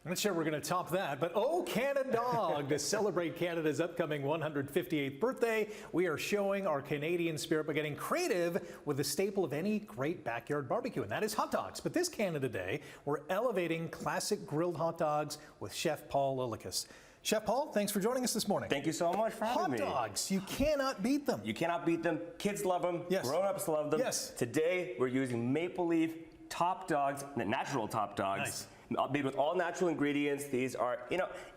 I'm not sure we're going to top that, but oh, Cana-dog! To celebrate Canada's upcoming 158th birthday, we are showing our Canadian spirit by getting creative with the staple of any great backyard barbecue, and that is hot dogs. But this Canada Day, we're elevating classic grilled hot dogs with Chef Paul Lillakas. Chef Paul, thanks for joining us this morning. Thank you so much for having me. Hot dogs, you cannot beat them. You cannot beat them. Kids love them. Yes. Grown-ups love them. Yes. Today, we're using maple leaf top dogs, natural top dogs. Nice. Made with all natural ingredients. These are,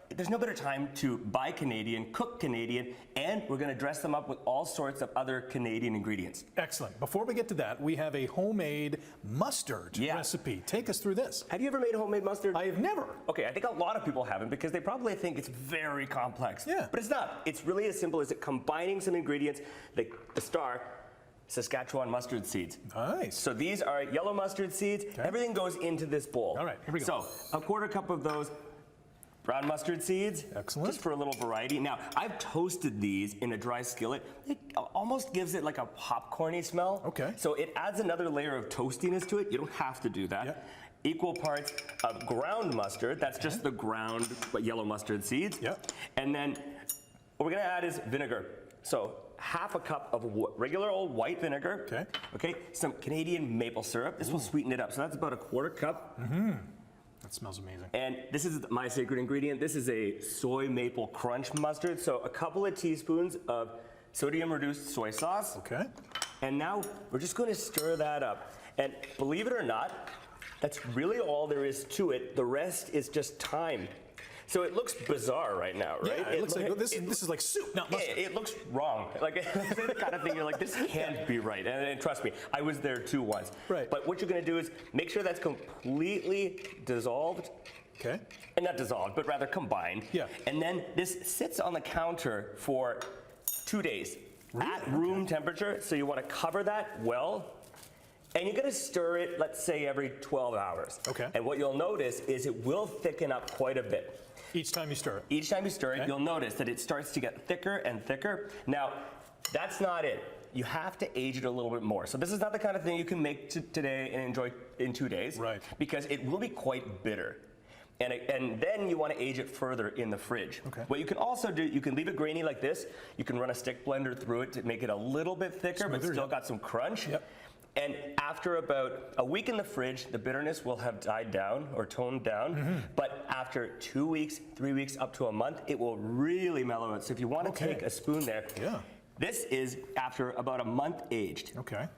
there's no better time to buy Canadian, cook Canadian, and we're going to dress them up with all sorts of other Canadian ingredients. Excellent. Before we get to that, we have a homemade mustard recipe. Take us through this. Have you ever made homemade mustard? I have never. Okay, I think a lot of people haven't because they probably think it's very complex. Yeah. But it's not. It's really as simple as combining some ingredients, like the star, Saskatchewan mustard seeds. Nice. So these are yellow mustard seeds. Okay. Everything goes into this bowl. All right, here we go. So a quarter cup of those brown mustard seeds. Excellent. Just for a little variety. Now, I've toasted these in a dry skillet. It almost gives it like a popcorny smell. Okay. So it adds another layer of toastiness to it. You don't have to do that. Yep. Equal parts of ground mustard. That's just the ground yellow mustard seeds. Yep. And then what we're gonna add is vinegar. So half a cup of regular old white vinegar. Okay. Okay. Some Canadian maple syrup. This will sweeten it up. So that's about a quarter cup. Mm-hmm. That smells amazing. And this is my secret ingredient. This is a soy maple crunch mustard. So a couple of teaspoons of sodium reduced soy sauce. Okay. And now we're just going to stir that up. And believe it or not, that's really all there is to it. The rest is just thyme. So it looks bizarre right now, right? Yeah, it looks like this is like soup, not mustard. It looks wrong. Like it's the kind of thing you're like, this can't be right. And trust me, I was there too once. Right. But what you're going to do is make sure that's completely dissolved. Okay. And not dissolved, but rather combined. Yeah. And then this sits on the counter for 2 days at room temperature. So you want to cover that well. And you're going to stir it, let's say, every 12 hours. Okay. And what you'll notice is it will thicken up quite a bit. Each time you stir it. Each time you stir it, you'll notice that it starts to get thicker and thicker. Now, that's not it. You have to age it a little bit more. So this is not the kind of thing you can make today and enjoy in 2 days. Right. Because it will be quite bitter. And then you want to age it further in the fridge. Okay. What you can also do, you can leave it grainy like this. You can run a stick blender through it to make it a little bit thicker, but still got some crunch. Yep. And after about a week in the fridge, the bitterness will have died down or toned down. Mm-hmm. But after 2 weeks, 3 weeks, up to a month, it will really mellow out. So if you want to take a spoon there, this is after about a month aged. Okay.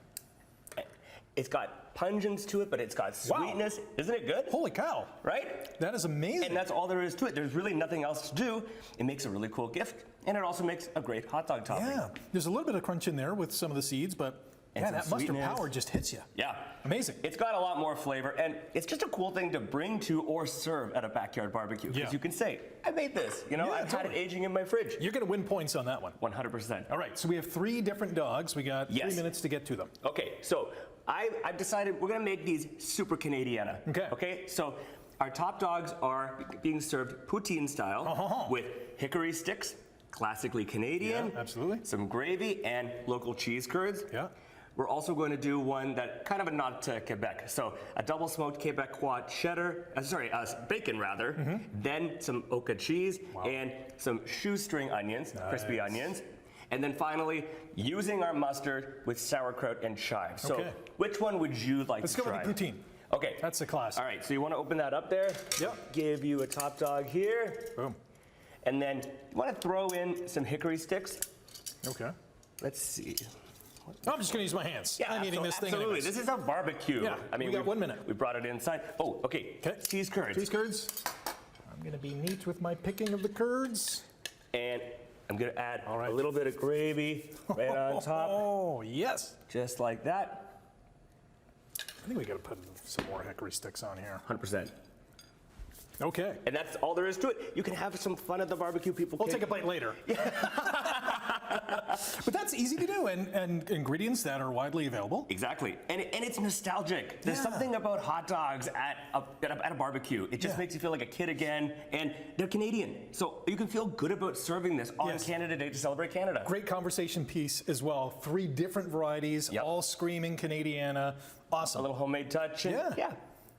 It's got pungence to it, but it's got sweetness. Wow. Isn't it good? Holy cow. Right? That is amazing. And that's all there is to it. There's really nothing else to do. It makes a really cool gift, and it also makes a great hot dog topping. Yeah. There's a little bit of crunch in there with some of the seeds, but yeah, that mustard power just hits you. Yeah. Amazing. It's got a lot more flavor, and it's just a cool thing to bring to or serve at a backyard barbecue. Because you can say, I made this. I've had it aging in my fridge. You're going to win points on that one. 100%. All right, so we have 3 different dogs. We got 3 minutes to get to them. Okay, so I've decided we're going to make these super Canadiana. Okay, so our top dogs are being served poutine style with hickory sticks, classically Canadian. Yeah, absolutely. Some gravy and local cheese curds. Yeah. We're also going to do one that kind of a nod to Quebec. So a double smoked Quebecois cheddar, bacon rather, then some Oka cheese and some shoestring onions, crispy onions. And then finally, using our mustard with sauerkraut and chives. So which one would you like to try? Let's go with the poutine. Okay. That's the classic. All right, so you want to open that up there? Yep. Give you a top dog here. Boom. And then you want to throw in some hickory sticks. Okay. Let's see. I'm just going to use my hands. Yeah, I'm eating this thing. Absolutely. This is a barbecue. Yeah, I mean, we got 1 minute. We brought it inside. Oh, okay. Cheese curds. Cheese curds. I'm going to be neat with my picking of the curds. And I'm going to add a little bit of gravy right on top. Oh, yes. Just like that. I think we got to put some more hickory sticks on here. 100%. Okay. And that's all there is to it. You can have some fun at the barbecue. People I'll take a bite later. But that's easy to do, and ingredients that are widely available. Exactly. And it's nostalgic. There's something about hot dogs at a barbecue. It just makes you feel like a kid again, and they're Canadian. So you can feel good about serving this on Canada Day to celebrate Canada. Great conversation piece as well. 3 different varieties, all screaming Canadiana. Awesome. A little homemade touch. And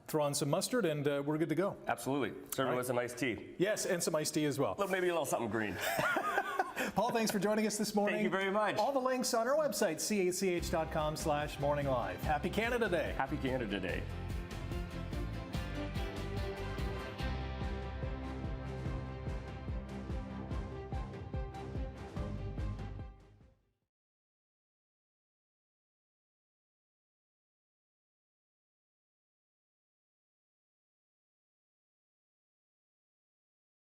throw on some mustard, and we're good to go. Absolutely. Serve it with some iced tea. Yes, and some iced tea as well. Maybe a little something green. Paul, thanks for joining us this morning. Thank you very much. All the links on our website, cach.com/morninglive. Happy Canada Day. Happy Canada Day.